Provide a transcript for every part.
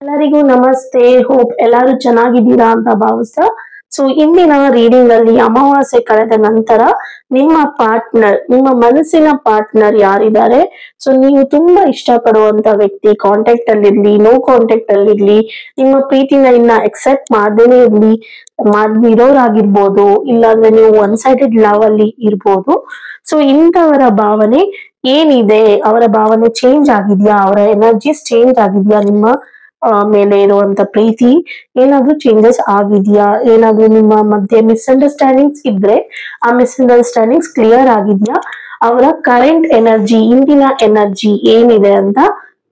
ಎಲ್ಲರಿಗೂ ನಮಸ್ತೆ. ಹೋಪ್ ಎಲ್ಲರೂ ಚೆನ್ನಾಗಿದ್ದೀರಾ ಅಂತ ಭಾವಿಸ್ತಾ ಇಂದಿನ ರೀಡಿಂಗ್ ಅಲ್ಲಿ ಅಮಾವಾಸ್ಯೆ ಕಳೆದ ನಂತರ ನಿಮ್ಮ ಮನಸ್ಸಿನ ಪಾರ್ಟ್ನರ್ ಯಾರಿದ್ದಾರೆ, ನೀವು ತುಂಬಾ ಇಷ್ಟಪಡುವಂತ ವ್ಯಕ್ತಿ ಕಾಂಟ್ಯಾಕ್ಟ್ ಅಲ್ಲಿ ಇರ್ಲಿ, ನೋ ಕಾಂಟ್ಯಾಕ್ಟ್ ಅಲ್ಲಿ ಇರ್ಲಿ, ನಿಮ್ಮ ಪ್ರೀತಿನ ಇನ್ನ ಎಕ್ಸೆಪ್ಟ್ ಮಾಡ್ದೇನೆ ಇರ್ಲಿ, ಇರೋರಾಗಿರ್ಬೋದು, ಇಲ್ಲಾಂದ್ರೆ ನೀವು ಒನ್ ಸೈಡೆಡ್ ಲವ್ ಅಲ್ಲಿ ಇರ್ಬೋದು. ಇಂಥವರ ಭಾವನೆ ಏನಿದೆ, ಅವರ ಭಾವನೆ ಚೇಂಜ್ ಆಗಿದ್ಯಾ, ಅವರ ಎನರ್ಜೀಸ್ ಚೇಂಜ್ ಆಗಿದ್ಯಾ, ನಿಮ್ಮ ಮೇಲೆ ಇರುವಂತ ಪ್ರೀತಿ ಏನಾದ್ರೂ ಚೇಂಜಸ್ ಆಗಿದ್ಯಾ, ಏನಾದ್ರೂ ನಿಮ್ಮ ಮಧ್ಯೆ ಮಿಸ್ಅಂಡರ್ಸ್ಟ್ಯಾಂಡಿಂಗ್ಸ್ ಇದ್ರೆ ಆ ಮಿಸ್ಅಂಡರ್ಸ್ಟ್ಯಾಂಡಿಂಗ್ಸ್ ಕ್ಲಿಯರ್ ಆಗಿದ್ಯಾ, ಅವರ ಕರೆಂಟ್ ಎನರ್ಜಿ, ಇಂದಿನ ಎನರ್ಜಿ ಏನಿದೆ ಅಂತ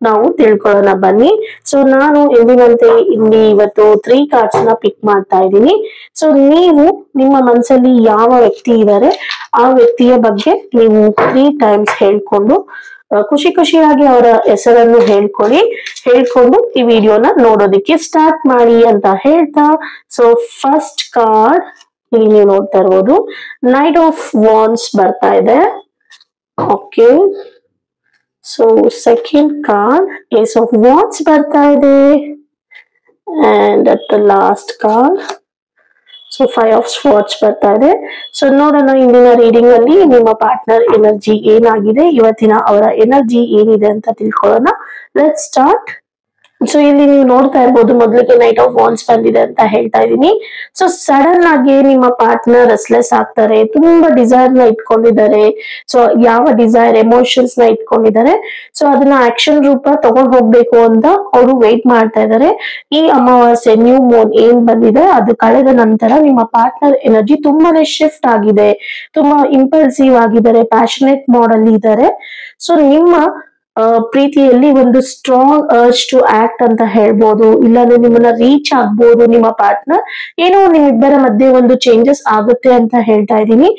ನಾವು ತಿಳ್ಕೊಳ್ಳೋಣ ಬನ್ನಿ. ನಾನು ಎಂದಿನಂತೆ ಇಲ್ಲಿ ಇವತ್ತು 3 ಕಾರ್ಡ್ಸ್ ನ ಪಿಕ್ ಮಾಡ್ತಾ ಇದ್ದೀನಿ. ನೀವು ನಿಮ್ಮ ಮನಸ್ಸಲ್ಲಿ ಯಾವ ವ್ಯಕ್ತಿ ಇದ್ದಾರೆ ಆ ವ್ಯಕ್ತಿಯ ಬಗ್ಗೆ ನೀವು 3 ಟೈಮ್ಸ್ ಹೇಳ್ಕೊಂಡು ಖುಷಿ ಖುಷಿಯಾಗಿ ಅವರ ಹೆಸರನ್ನು ಹೇಳ್ಕೊಂಡು ಈ ವಿಡಿಯೋನ ನೋಡೋದಿಕ್ಕೆ ಸ್ಟಾರ್ಟ್ ಮಾಡಿ ಅಂತ ಹೇಳ್ತಾ, ಫಸ್ಟ್ ಕಾರ್ಡ್ ಇಲ್ಲಿ ನೀವು ನೋಡ್ತಾ ಇರ್ಬೋದು, ನೈಟ್ ಆಫ್ ವಾಂಡ್ಸ್ ಬರ್ತಾ ಇದೆ. Okay, second card ace of wands ಬರ್ತಾ ಇದೆ, and at the last card five of swords ಬರ್ತಾ ಇದೆ. ನೋಡೋಣ ಇಂದಿನ ರೀಡಿಂಗ್ ಅಲ್ಲಿ ನಿಮ್ಮ ಪಾರ್ಟ್ನರ್ ಎನರ್ಜಿ ಏನಾಗಿದೆ, ಇವತ್ತಿನ ಅವರ ಎನರ್ಜಿ ಏನಿದೆ ಅಂತ ತಿಳ್ಕೊಳ್ಳೋಣ. Let's start. ಇಲ್ಲಿ ನೀವು ನೋಡ್ತಾ ಇರ್ಬೋದು, ಮೊದಲಿಗೆ ನೈಟ್ ಆಫ್ ವಾಂಡ್ಸ್ ಬಂದಿದೆ ಅಂತ ಹೇಳ್ತಾ ಇದೀನಿ. ಸಡನ್ ಆಗಿ ನಿಮ್ಮ ಪಾರ್ಟ್ನರ್ ರೆಸ್ಲೆಸ್ ಆಗ್ತಾರೆ, ತುಂಬಾ ಡಿಸೈರ್ ನ ಇಟ್ಕೊಂಡಿದ್ದಾರೆ. ಯಾವ ಡಿಸೈರ್ ಎಮೋಷನ್ಸ್ ನ ಇಟ್ಕೊಂಡಿದ್ದಾರೆ, ಅದನ್ನ ಆಕ್ಷನ್ ರೂಪ ತಗೊಂಡ್ ಹೋಗ್ಬೇಕು ಅಂತ ಅವರು ವೇಟ್ ಮಾಡ್ತಾ ಇದ್ದಾರೆ. ಈ ಅಮಾವಾಸ್ಯೆ ನ್ಯೂ ಮೂನ್ ಏನ್ ಬಂದಿದೆ ಅದು ಕಳೆದ ನಂತರ ನಿಮ್ಮ ಪಾರ್ಟ್ನರ್ ಎನರ್ಜಿ ತುಂಬಾನೇ ಶಿಫ್ಟ್ ಆಗಿದೆ, ತುಂಬಾ ಇಂಪಲ್ಸಿವ್ ಆಗಿದ್ದಾರೆ, ಪ್ಯಾಷನೇಟ್ ಮೋಡ್ ಅಲ್ಲಿ ಇದ್ದಾರೆ. ನಿಮ್ಮ ಪ್ರೀತಿಯಲ್ಲಿ ಒಂದು ಸ್ಟ್ರಾಂಗ್ ಅರ್ಜ್ ಟು ಆಕ್ಟ್ ಅಂತ ಹೇಳ್ಬೋದು, ಇಲ್ಲಾಂದ್ರೆ ನಿಮ್ಮನ್ನ ರೀಚ್ ಆಗ್ಬೋದು ನಿಮ್ಮ ಪಾರ್ಟ್ನರ್. ಏನೋ ನಿಮ್ಮಿಬ್ಬರ ಮಧ್ಯೆ ಒಂದು ಚೇಂಜಸ್ ಆಗುತ್ತೆ ಅಂತ ಹೇಳ್ತಾ ಇದ್ದೀನಿ.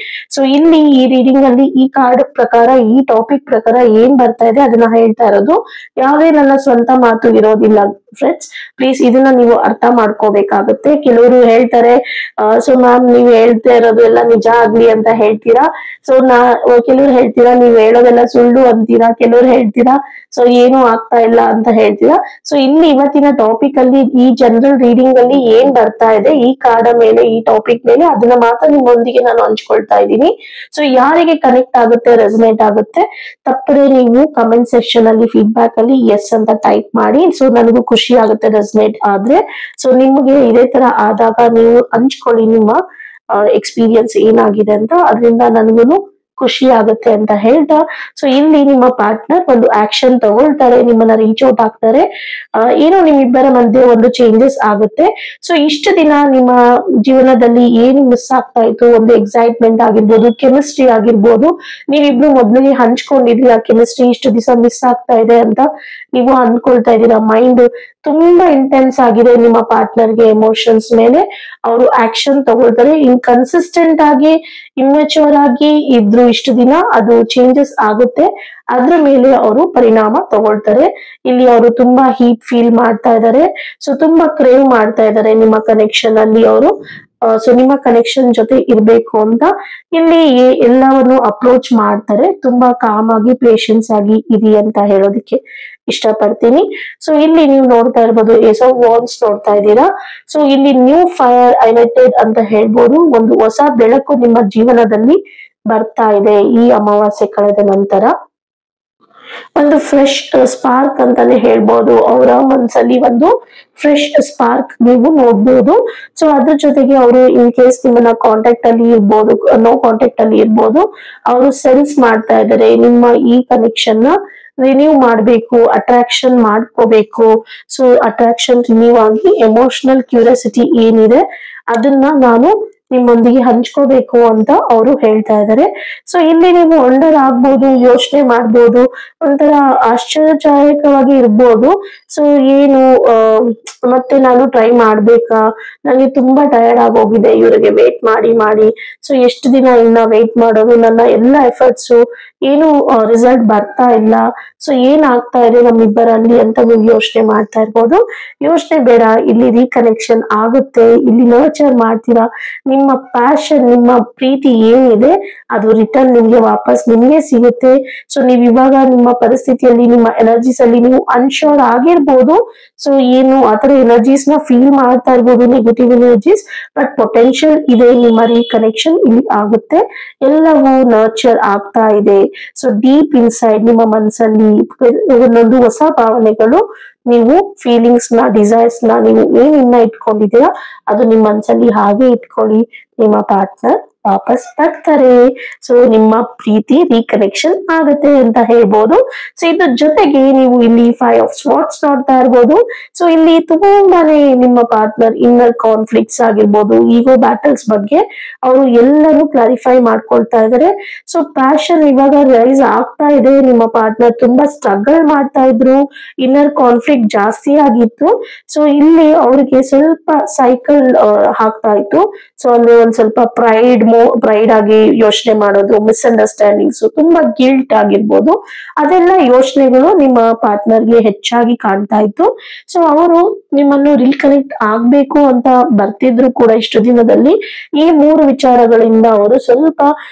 ಇಲ್ಲಿ ಈ ರೀಡಿಂಗ್ ಅಲ್ಲಿ ಈ ಕಾರ್ಡ್ ಪ್ರಕಾರ, ಈ ಟಾಪಿಕ್ ಪ್ರಕಾರ ಏನ್ ಬರ್ತಾ ಇದೆ ಅದನ್ನ ಹೇಳ್ತಾ ಇರೋದು. ಯಾವುದೇ ನನ್ನ ಸ್ವಂತ ಮಾತು ಇರೋದಿಲ್ಲ ಫ್ರೆಂಡ್ಸ್, ಪ್ಲೀಸ್ ಇದನ್ನ ನೀವು ಅರ್ಥ ಮಾಡ್ಕೋಬೇಕಾಗುತ್ತೆ. ಕೆಲವರು ಹೇಳ್ತಾರೆ ಮ್ಯಾಮ್ ನೀವು ಹೇಳ್ತಾ ಇರೋದು ಎಲ್ಲ ನಿಜ ಆಗ್ಲಿ ಅಂತ ಹೇಳ್ತೀರಾ, ಕೆಲವ್ರು ಹೇಳ್ತೀರಾ ನೀವು ಹೇಳೋದೆಲ್ಲ ಸುಳ್ಳು ಅಂತೀರಾ, ಕೆಲವ್ರು ಹೇಳ್ತೀರಾ ಏನು ಆಗ್ತಾ ಇಲ್ಲ ಅಂತ ಹೇಳ್ತೀರಾ. ಇಲ್ಲಿ ಇವತ್ತಿನ ಟಾಪಿಕ್ ಅಲ್ಲಿ ಈ ಜನರಲ್ ರೀಡಿಂಗ್ ಅಲ್ಲಿ ಏನ್ ಬರ್ತಾ ಇದೆ ಈ ಕಾರ್ಡ್ ಮೇಲೆ, ಈ ಟಾಪಿಕ್ ಮೇಲೆ, ಅದನ್ನ ಮಾತ್ರ ನಿಮ್ಮೊಂದಿಗೆ ನಾನು ಹಂಚ್ಕೊಳ್ತಾ ಇದ್ದೀನಿ. ಯಾರಿಗೆ ಕನೆಕ್ಟ್ ಆಗುತ್ತೆ, ರೆಸನೇಟ್ ಆಗುತ್ತೆ, ತಪ್ಪದೆ ನೀವು ಕಮೆಂಟ್ ಸೆಕ್ಷನ್ ಅಲ್ಲಿ ಫೀಡ್ಬ್ಯಾಕ್ ಅಲ್ಲಿ ಎಸ್ ಅಂತ ಟೈಪ್ ಮಾಡಿ. ನನಗೂ ಖುಷಿ ಆಗುತ್ತೆ ರೆಸನೇಟ್ ಆದ್ರೆ. ನಿಮ್ಗೆ ಇದೇ ತರ ಆದಾಗ ನೀವು ಹಂಚ್ಕೊಳ್ಳಿ ನಿಮ್ಮ ಎಕ್ಸ್ಪೀರಿಯನ್ಸ್ ಏನಾಗಿದೆ ಅಂತ, ಅದರಿಂದ ನನಗೂ ಖುಷಿ ಆಗುತ್ತೆ ಅಂತ ಹೇಳ್ತಾ, ಇಲ್ಲಿ ನಿಮ್ಮ ಪಾರ್ಟ್ನರ್ ಒಂದು ಆಕ್ಷನ್ ತಗೊಳ್ತಾರೆ, ನಿಮ್ಮನ್ನ ರೀಚ್ ಔಟ್ ಆಗ್ತಾರೆ. ಏನೋ ನಿಮ್ಮಿಬ್ಬರ ಮಧ್ಯೆ ಒಂದು ಚೇಂಜಸ್ ಆಗುತ್ತೆ. ಇಷ್ಟು ದಿನ ನಿಮ್ಮ ಜೀವನದಲ್ಲಿ ಏನು ಮಿಸ್ ಆಗ್ತಾ ಇತ್ತು, ಒಂದು ಎಕ್ಸೈಟ್ಮೆಂಟ್ ಆಗಿರ್ಬೋದು, ಕೆಮಿಸ್ಟ್ರಿ ಆಗಿರ್ಬೋದು, ನೀವಿಬ್ರು ಮೊದ್ಲಿಗೆ ಹಂಚ್ಕೊಂಡಿದ್ರಿ ಆ ಕೆಮಿಸ್ಟ್ರಿ ಇಷ್ಟು ದಿವಸ ಮಿಸ್ ಆಗ್ತಾ ಇದೆ ಅಂತ ನೀವು ಅನ್ಕೊಳ್ತಾ ಇದ್ದೀರಾ. ಮೈಂಡ್ ತುಂಬಾ ಇಂಟೆನ್ಸ್ ಆಗಿದೆ ನಿಮ್ಮ ಪಾರ್ಟ್ನರ್ಗೆ ಎಮೋಷನ್ಸ್ ಮೇಲೆ, ಅವರು ಆಕ್ಷನ್ ತಗೊಳ್ತಾರೆ. ಇನ್ಕನ್ಸಿಸ್ಟೆಂಟ್ ಆಗಿ, ಇಮ್ಮೆಚೂರ್ ಆಗಿ ಇದ್ರು ಇಷ್ಟು ದಿನ, ಅದು ಚೇಂಜಸ್ ಆಗುತ್ತೆ, ಅದ್ರ ಮೇಲೆ ಅವರು ಪರಿಣಾಮ ತಗೊಳ್ತಾರೆ. ಇಲ್ಲಿ ಅವರು ತುಂಬಾ ಹೀಟ್ ಫೀಲ್ ಮಾಡ್ತಾ ಇದ್ದಾರೆ, ತುಂಬಾ ಕ್ರೇವ್ ಮಾಡ್ತಾ ಇದ್ದಾರೆ ನಿಮ್ಮ ಕನೆಕ್ಷನ್ ಅಲ್ಲಿ ಅವರು. ನಿಮ್ಮ ಕನೆಕ್ಷನ್ ಜೊತೆ ಇರ್ಬೇಕು ಅಂತ ಇಲ್ಲಿ ಎಲ್ಲವನ್ನು ಅಪ್ರೋಚ್ ಮಾಡ್ತಾರೆ. ತುಂಬಾ ಕಾಮ್ ಆಗಿ, ಪೇಶನ್ಸ್ ಆಗಿ ಇರಿ ಅಂತ ಹೇಳೋದಕ್ಕೆ ಇಷ್ಟಪಡ್ತೀನಿ. ಇಲ್ಲಿ ನೀವು ನೋಡ್ತಾ ಇರ್ಬೋದು, ಏಸ್ ಆಫ್ ವಾಂಡ್ಸ್ ನೋಡ್ತಾ ಇದ್ದೀರಾ. ಇಲ್ಲಿ ನ್ಯೂ ಫೈರ್ ಐಲೈಟೆಡ್ ಅಂತ ಹೇಳ್ಬೋದು, ಒಂದು ಹೊಸ ಬೆಳಕು ನಿಮ್ಮ ಜೀವನದಲ್ಲಿ ಬರ್ತಾ ಇದೆ ಈ ಅಮಾವಾಸ್ಯೆ ಕಳೆದ ನಂತರ. ಒಂದು ಫ್ರೆಶ್ ಸ್ಪಾರ್ಕ್ ಅಂತಾನೆ ಹೇಳ್ಬೋದು, ಅವರ ಮನ್ಸಲ್ಲಿ ಒಂದು ಫ್ರೆಶ್ ಸ್ಪಾರ್ಕ್ ನೀವು ನೋಡ್ಬೋದು. ಅದ್ರ ಜೊತೆಗೆ ಅವರು ಇನ್ ಕೇಸ್ ನಿಮ್ಮನ್ನ ಕಾಂಟ್ಯಾಕ್ಟ್ ಅಲ್ಲಿ ಇರ್ಬೋದು, ನೋ ಕಾಂಟ್ಯಾಕ್ಟ್ ಅಲ್ಲಿ ಇರ್ಬೋದು, ಅವರು ಸೆನ್ಸ್ ಮಾಡ್ತಾ ಇದ್ದಾರೆ ನಿಮ್ಮ ಈ ಕನೆಕ್ಷನ್ ನ ರಿನ್ಯೂ ಮಾಡ್ಬೇಕು, ಅಟ್ರಾಕ್ಷನ್ ಮಾಡ್ಕೋಬೇಕು. ಅಟ್ರಾಕ್ಷನ್ ರಿನ್ಯೂ ಆಗಿ ಎಮೋಷನಲ್ ಕ್ಯೂರಿಯಾಸಿಟಿ ಏನಿದೆ ಅದನ್ನ ನಾನು ನಿಮ್ಮೊಂದಿಗೆ ಹಂಚ್ಕೋಬೇಕು ಅಂತ ಅವರು ಹೇಳ್ತಾ ಇದ್ದಾರೆ. ಇಲ್ಲಿ ನೀವು ವಂಡರ್ ಆಗ್ಬೋದು, ಯೋಚನೆ ಮಾಡ್ಬೋದು, ಒಂಥರ ಆಶ್ಚರ್ಯಜನಕವಾಗಿ ಇರ್ಬೋದು. ಏನು ಮತ್ತೆ ನಾನು ಟ್ರೈ ಮಾಡ್ಬೇಕಾ, ನನಗೆ ತುಂಬಾ ಟಯರ್ಡ್ ಆಗೋಗಿದೆ ಇವರಿಗೆ ವೇಟ್ ಮಾಡಿ ಮಾಡಿ. ಎಷ್ಟು ದಿನ ಇನ್ನ ವೇಟ್ ಮಾಡೋದು, ನನ್ನ ಎಲ್ಲ ಎಫರ್ಟ್ಸು ಏನು ರಿಸಲ್ಟ್ ಬರ್ತಾ ಇಲ್ಲ, ಸೊ ಏನಾಗ್ತಾ ಇದೆ ನಮ್ಮಿಬ್ಬರಲ್ಲಿ ಅಂತ ನೀವು ಯೋಚನೆ ಮಾಡ್ತಾ ಇರ್ಬೋದು. ಯೋಚನೆ ಬೇಡ, ಇಲ್ಲಿ ರೀಕನೆಕ್ಷನ್ ಆಗುತ್ತೆ, ಇಲ್ಲಿ ನರ್ಚರ್ ಮಾಡ್ತೀರಾ. ನಿಮ್ಮ ಪ್ಯಾಷನ್, ನಿಮ್ಮ ಪ್ರೀತಿ ಏನಿದೆ ಅದು ರಿಟರ್ನ್ ನಿಮ್ಗೆ ವಾಪಸ್ ನಿಮ್ಗೆ ಸಿಗುತ್ತೆ. ಸೊ ನೀವ್ ಇವಾಗ ನಿಮ್ಮ ಪರಿಸ್ಥಿತಿಯಲ್ಲಿ, ನಿಮ್ಮ ಎನರ್ಜೀಸ್ ಅಲ್ಲಿ ನೀವು ಅನ್ಶೋರ್ ಆಗಿರ್ಬೋದು. ಸೊ ಏನು ಆತರ ಎನರ್ಜೀಸ್ ನ ಫೀಲ್ ಮಾಡ್ತಾ ಇರ್ಬೋದು, ನೆಗೆಟಿವ್ ಎನರ್ಜೀಸ್, ಬಟ್ ಪೊಟೆನ್ಶಿಯಲ್ ಇದೆ. ನಿಮ್ಮ ರೀಕನೆಕ್ಷನ್ ಇಲ್ಲಿ ಆಗುತ್ತೆ, ಎಲ್ಲವೂ ನರ್ಚರ್ ಆಗ್ತಾ ಇದೆ. ಸೊ ಡೀಪ್ ಇನ್ಸೈಡ್ ನಿಮ್ಮ ಮನಸ್ಸಲ್ಲಿ ಒಂದೊಂದು ಹೊಸ ಭಾವನೆಗಳು, ನೀವು ಫೀಲಿಂಗ್ಸ್ ನ, ಡಿಸೈರ್ಸ್ ನ ನೀವು ಏನಿನ್ನ ಇಟ್ಕೊಂಡಿದ್ದೀರಾ ಅದು ನಿಮ್ಮ ಮನಸ್ಸಲ್ಲಿ ಹಾಗೆ ಇಟ್ಕೊಳ್ಳಿ. ನಿಮ್ಮ ಪಾರ್ಟ್ನರ್ ವಾಪಸ್ ಬರ್ತಾರೆ. ಸೊ ನಿಮ್ಮ ಪ್ರೀತಿ ರೀಕನೆಕ್ಷನ್ ಆಗುತ್ತೆ ಅಂತ ಹೇಳ್ಬೋದು. ಸೊ ಇದ್ರ ಜೊತೆಗೆ ನೀವು ಇಲ್ಲಿ 5 of Swords ನೋಡ್ತಾ ಇರ್ಬೋದು. ಸೊ ಇಲ್ಲಿ ತುಂಬಾನೇ ನಿಮ್ಮ ಪಾರ್ಟ್ನರ್ ಇನ್ನರ್ ಕಾನ್ಫ್ಲಿಕ್ಟ್ಸ್ ಆಗಿರ್ಬೋದು, ಈಗೋ ಬ್ಯಾಟಲ್ಸ್ ಬಗ್ಗೆ ಅವರು ಎಲ್ಲರೂ ಕ್ಲಾರಿಫೈ ಮಾಡ್ಕೊಳ್ತಾ ಇದಾರೆ. ಸೊ ಪ್ಯಾಷನ್ ಇವಾಗ ರೈಸ್ ಆಗ್ತಾ ಇದೆ. ನಿಮ್ಮ ಪಾರ್ಟ್ನರ್ ತುಂಬಾ ಸ್ಟ್ರಗಲ್ ಮಾಡ್ತಾ ಇದ್ರು, ಇನ್ನರ್ ಕಾನ್ಫ್ಲಿಕ್ಟ್ ಜಾಸ್ತಿ ಆಗಿತ್ತು. ಸೊ ಇಲ್ಲಿ ಅವ್ರಿಗೆ ಸ್ವಲ್ಪ ಸೈಕಲ್ ಆಗ್ತಾ ಇತ್ತು. ಸೊ ಅಂದ್ರೆ ಒಂದ್ ಸ್ವಲ್ಪ ಪ್ರೈಡ್ ಆಗಿ ಯೋಚನೆ ಮಾಡೋದು, ಮಿಸ್ಅಂಡರ್ಸ್ಟ್ಯಾಂಡಿಂಗ್ಸ್, ತುಂಬಾ ಗಿಲ್ಟ್ ಆಗಿರ್ಬೋದು, ಅದೆಲ್ಲ ಯೋಚನೆಗಳು ನಿಮ್ಮ ಪಾರ್ಟ್ನರ್ಗೆ ಹೆಚ್ಚಾಗಿ ಕಾಣ್ತಾ ಇತ್ತು. ಸೊ ಅವರು ನಿಮ್ಮನ್ನು ರೀಕನೆಕ್ಟ್ ಆಗ್ಬೇಕು ಅಂತ ಬರ್ತಿದ್ರು ಕೂಡ ಇಷ್ಟು ದಿನದಲ್ಲಿ. ಈ 3 ವಿಚಾರಗಳಿಂದ ಅವರು ಸ್ವಲ್ಪ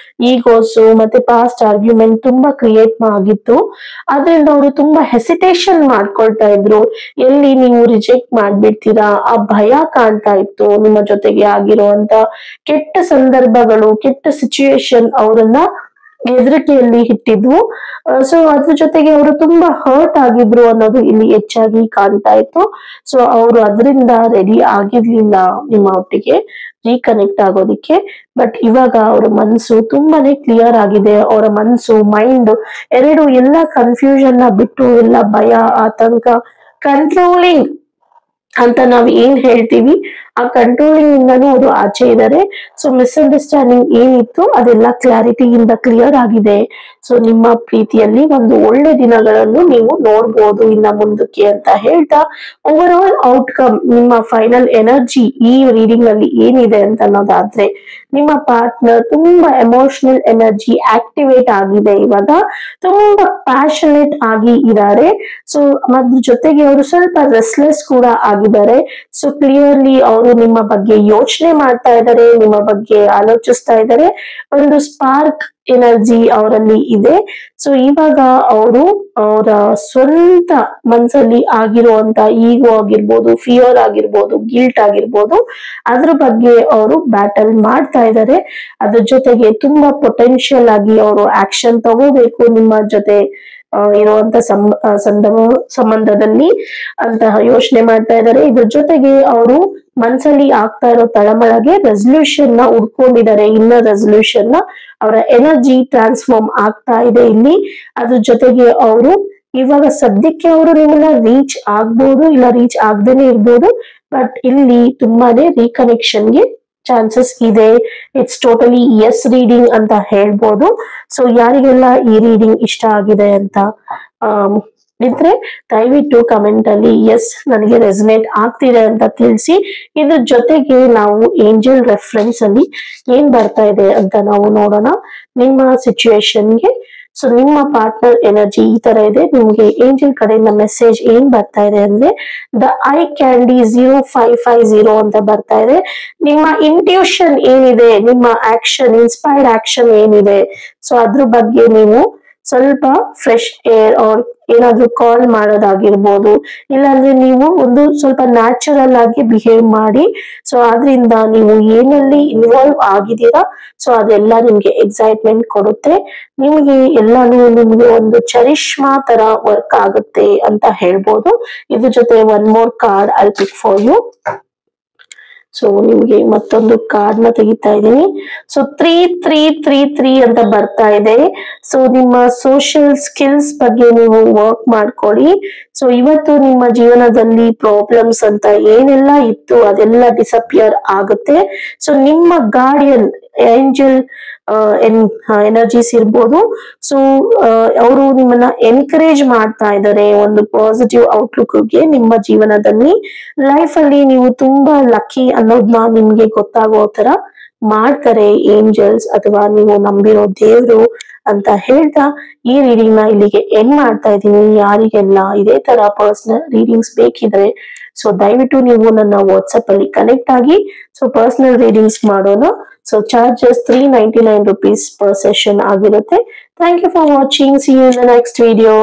ಈಗೋಸು ಮತ್ತೆ ಪಾಸ್ಟ್ ಆರ್ಗ್ಯುಮೆಂಟ್ ತುಂಬಾ ಕ್ರಿಯೇಟ್ ಆಗಿತ್ತು. ಅದ್ರಿಂದ ಅವರು ತುಂಬಾ ಹೆಸಿಟೇಷನ್ ಮಾಡ್ಕೊಳ್ತಾ ಇದ್ರು, ಎಲ್ಲಿ ನೀವು ರಿಜೆಕ್ಟ್ ಮಾಡ್ಬಿಡ್ತೀರಾ ಆ ಭಯ ಕಾಣ್ತಾ ಇತ್ತು. ನಿಮ್ಮ ಜೊತೆಗೆ ಆಗಿರುವಂತ ಕೆಟ್ಟ ಸಂದರ್ಭಗಳು, ಕೆಟ್ಟ ಸಿಚುಯೇಷನ್ ಅವರನ್ನ ಹೆದರಿಕೆಯಲ್ಲಿ ಇಟ್ಟಿದ್ವು. ಸೊ ಅದ್ರ ಜೊತೆಗೆ ಅವರು ತುಂಬಾ ಹರ್ಟ್ ಆಗಿದ್ರು ಅನ್ನೋದು ಇಲ್ಲಿ ಹೆಚ್ಚಾಗಿ ಕಾಣ್ತಾ ಇತ್ತು. ಸೊ ಅವರು ಅದರಿಂದ ರೆಡಿ ಆಗಿರ್ಲಿಲ್ಲ ನಿಮ್ಮ ಒಟ್ಟಿಗೆ ರೀಕನೆಕ್ಟ್ ಆಗೋದಿಕ್ಕೆ. ಬಟ್ ಇವಾಗ ಅವರ ಮನಸ್ಸು ತುಂಬಾನೇ ಕ್ಲಿಯರ್ ಆಗಿದೆ. ಅವರ ಮನಸ್ಸು, ಮೈಂಡ್ ಎರಡು ಎಲ್ಲ ಕನ್ಫ್ಯೂಷನ್ ನ ಬಿಟ್ಟು, ಎಲ್ಲ ಭಯ, ಆತಂಕ, ಕಂಟ್ರೋಲಿಂಗ್ ಅಂತ ನಾವ್ ಏನ್ ಹೇಳ್ತೀವಿ ಆ ಕಂಟ್ರೋಲಿಂಗ್ ಇಂದಾನು ಅವರು ಆಚೆ ಇದ್ದಾರೆ. ಸೊ ಮಿಸ್ಅಂಡರ್ಸ್ಟ್ಯಾಂಡಿಂಗ್ ಏನಿತ್ತು ಅದೆಲ್ಲ ಕ್ಲಾರಿಟಿಯಿಂದ ಕ್ಲಿಯರ್ ಆಗಿದೆ. ಸೊ ನಿಮ್ಮ ಪ್ರೀತಿಯಲ್ಲಿ ಒಂದು ಒಳ್ಳೆ ದಿನಗಳನ್ನು ನೀವು ನೋಡ್ಬೋದು ಇನ್ನ ಮುಂದಕ್ಕೆ ಅಂತ ಹೇಳ್ತಾ, ಓವರ್ ಆಲ್ ಔಟ್ಕಮ್, ನಿಮ್ಮ ಫೈನಲ್ ಎನರ್ಜಿ ಈ ರೀಡಿಂಗ್ ಅಲ್ಲಿ ಏನಿದೆ ಅಂತ ಅನ್ನೋದಾದ್ರೆ, ನಿಮ್ಮ ಪಾರ್ಟ್ನರ್ ತುಂಬಾ ಎಮೋಷನಲ್ ಎನರ್ಜಿ ಆಕ್ಟಿವೇಟ್ ಆಗಿದೆ. ಇವಾಗ ತುಂಬಾ ಪ್ಯಾಷನೇಟ್ ಆಗಿ ಇದ್ದಾರೆ. ಸೊ ಅದ್ರ ಜೊತೆಗೆ ಅವರು ಸ್ವಲ್ಪ ರೆಸ್ಲೆಸ್ ಕೂಡ ಆಗಿದ್ದಾರೆ. ಸೊ ಕ್ಲಿಯರ್ಲಿ ಅವರು ನಿಮ್ಮ ಬಗ್ಗೆ ಯೋಚನೆ ಮಾಡ್ತಾ ಇದ್ದಾರೆ, ನಿಮ್ಮ ಬಗ್ಗೆ ಆಲೋಚಿಸ್ತಾ ಇದ್ದಾರೆ. ಒಂದು ಸ್ಪಾರ್ಕ್ ಎನರ್ಜಿ ಅವರಲ್ಲಿ ಇದೆ. ಸೊ ಇವಾಗ ಅವರು ಅವರ ಸ್ವಂತ ಮನಸ್ಸಲ್ಲಿ ಆಗಿರುವಂತ ಈಗೋ ಆಗಿರ್ಬೋದು, ಫಿಯರ್ ಆಗಿರ್ಬೋದು, ಗಿಲ್ಟ್ ಆಗಿರ್ಬೋದು, ಅದ್ರ ಬಗ್ಗೆ ಅವರು ಬ್ಯಾಟಲ್ ಮಾಡ್ತಾ ಇದ್ದಾರೆ. ಅದ್ರ ಜೊತೆಗೆ ತುಂಬಾ ಪೊಟೆನ್ಶಿಯಲ್ ಆಗಿ ಅವರು ಆಕ್ಷನ್ ತಗೋಬೇಕು ನಿಮ್ಮ ಜೊತೆ ಇರುವಂತ ಸಂಬಂಧದಲ್ಲಿ ಅಂತ ಯೋಚನೆ ಮಾಡ್ತಾ ಇದ್ದಾರೆ. ಇದ್ರ ಜೊತೆಗೆ ಅವರು ಮನ್ಸಲ್ಲಿ ಆಗ್ತಾ ಇರೋ ತಳಮಳಗೆ ರೆಸಲ್ಯೂಷನ್ ನ ಹುಡ್ಕೊಂಡಿದ್ದಾರೆ, ಇನ್ನರ್ ರೆಸಲ್ಯೂಷನ್ ನ. ಅವರ ಎನರ್ಜಿ ಟ್ರಾನ್ಸ್ಫಾರ್ಮ್ ಆಗ್ತಾ ಇದೆ ಇಲ್ಲಿ. ಅದ್ರ ಜೊತೆಗೆ ಅವರು ಇವಾಗ ಸದ್ಯಕ್ಕೆ ಅವರು ನಿಮ್ಮನ್ನ ರೀಚ್ ಆಗ್ಬೋದು, ಇಲ್ಲ ರೀಚ್ ಆಗ್ದೇನೆ ಇರ್ಬೋದು. ಬಟ್ ಇಲ್ಲಿ ತುಂಬಾನೇ ರೀಕನೆಕ್ಷನ್ಗೆ ಚಾನ್ಸಸ್ ಇದೆ. ಇಟ್ಸ್ ಟೋಟಲಿ ಎಸ್ ರೀಡಿಂಗ್ ಅಂತ ಹೇಳ್ಬೋದು. ಸೊ ಯಾರಿಗೆಲ್ಲ ಈ ರೀಡಿಂಗ್ ಇಷ್ಟ ಆಗಿದೆ ಅಂತ ಇದ್ರೆ ದಯವಿಟ್ಟು ಕಮೆಂಟ್ ಅಲ್ಲಿ ಎಸ್ ನನಗೆ ರೆಸನೇಟ್ ಆಗ್ತಿದೆ ಅಂತ ತಿಳಿಸಿ. ಇದ್ರ ಜೊತೆಗೆ ನಾವು ಏಂಜಲ್ ರೆಫರೆನ್ಸ್ ಅಲ್ಲಿ ಏನ್ ಬರ್ತಾ ಇದೆ ಅಂತ ನಾವು ನೋಡೋಣ ನಿಮ್ಮ ಸಿಚುಯೇಷನ್ಗೆ. ಸೊ ನಿಮ್ಮ ಪಾರ್ಟ್ನರ್ ಎನರ್ಜಿ ಈ ತರ ಇದೆ. ನಿಮ್ಗೆ ಏಂಜಲ್ ಕಡೆಯಿಂದ ಮೆಸೇಜ್ ಏನ್ ಬರ್ತಾ ಇದೆ ಅಂದ್ರೆ, ದ ಐ ಕ್ಯಾಂಡಿ 0550 ಅಂತ ಬರ್ತಾ ಇದೆ. ನಿಮ್ಮ ಇಂಟ್ಯೂಷನ್ ಏನಿದೆ, ನಿಮ್ಮ ಆಕ್ಷನ್, ಇನ್ಸ್ಪೈರ್ಡ್ ಆಕ್ಷನ್ ಏನಿದೆ, ಸೊ ಅದ್ರ ಬಗ್ಗೆ ನೀವು ಸ್ವಲ್ಪ ಫ್ರೆಶ್ ಏರ್ ಆರ್ ಏನಾದ್ರೂ ಕಾಲ್ ಮಾಡೋದಾಗಿರ್ಬೋದು, ಇಲ್ಲಾಂದ್ರೆ ನೀವು ಒಂದು ಸ್ವಲ್ಪ ನ್ಯಾಚುರಲ್ ಆಗಿ ಬಿಹೇವ್ ಮಾಡಿ. ಸೊ ಆದ್ರಿಂದ ನೀವು ಏನಲ್ಲಿ ಇನ್ವಾಲ್ವ್ ಆಗಿದ್ದೀರಾ, ಸೊ ಅದೆಲ್ಲ ನಿಮ್ಗೆ ಎಕ್ಸೈಟ್ಮೆಂಟ್ ಕೊಡುತ್ತೆ. ನಿಮ್ಗೆ ಎಲ್ಲಾನು ನಿಮ್ಗೆ ಒಂದು ಚರಿಷ್ಮಾ ತರ ವರ್ಕ್ ಆಗುತ್ತೆ ಅಂತ ಹೇಳ್ಬೋದು. ಇದ್ರ ಜೊತೆ one more card I pick for you. So ನಿಮ್ಗೆ ಮತ್ತೊಂದು ಕಾರ್ಡ್ ನ ತೆಗಿತಾ ಇದ್ದೀನಿ. ಸೊ 3333 ಅಂತ ಬರ್ತಾ ಇದೆ. ಸೊ ನಿಮ್ಮ ಸೋಷಿಯಲ್ ಸ್ಕಿಲ್ಸ್ ಬಗ್ಗೆ ನೀವು ವರ್ಕ್ ಮಾಡ್ಕೊಳ್ಳಿ. ಸೊ ಇವತ್ತು ನಿಮ್ಮ ಜೀವನದಲ್ಲಿ ಪ್ರಾಬ್ಲಮ್ಸ್ ಅಂತ ಏನೆಲ್ಲ ಇತ್ತು ಅದೆಲ್ಲ ಡಿಸಪಿಯರ್ ಆಗುತ್ತೆ. ಸೊ ನಿಮ್ಮ ಗಾರ್ಡಿಯನ್ ಏಂಜಲ್ ಎನರ್ಜೀಸ್ ಇರ್ಬೋದು. ಸೊ ಅವರು ನಿಮ್ಮನ್ನ ಎನ್ಕರೇಜ್ ಮಾಡ್ತಾ ಇದ್ದಾರೆ ಒಂದು ಪಾಸಿಟಿವ್ ಔಟ್ಲುಕ್ಗೆ. ನಿಮ್ಮ ಜೀವನದಲ್ಲಿ ಲೈಫ್ ಅಲ್ಲಿ ನೀವು ತುಂಬಾ ಲಕ್ಕಿ ಅನ್ನೋದನ್ನ ನಿಮ್ಗೆ ಗೊತ್ತಾಗೋ ತರ ಮಾಡ್ತಾರೆ ಏಂಜಲ್ಸ್ ಅಥವಾ ನೀವು ನಂಬಿರೋ ದೇವ್ರು ಅಂತ ಹೇಳ್ತಾ ಈ ರೀಡಿಂಗ್ ನ ಇಲ್ಲಿಗೆ ಎಂಡ್ ಮಾಡ್ತಾ ಇದ್ದೀನಿ. ಯಾರಿಗೆಲ್ಲ ಇದೇ ತರ ಪರ್ಸನಲ್ ರೀಡಿಂಗ್ಸ್ ಬೇಕಿದ್ರೆ ಸೊ ದಯವಿಟ್ಟು ನೀವು ನನ್ನ ವಾಟ್ಸ್ಆಪ್ ಅಲ್ಲಿ ಕನೆಕ್ಟ್ ಆಗಿ ಸೊ ಪರ್ಸನಲ್ ರೀಡಿಂಗ್ಸ್ ಮಾಡೋಣ. So charges 399 rupees per session ಆಗಿರುತ್ತೆ. Thank you for watching. See you in the next video.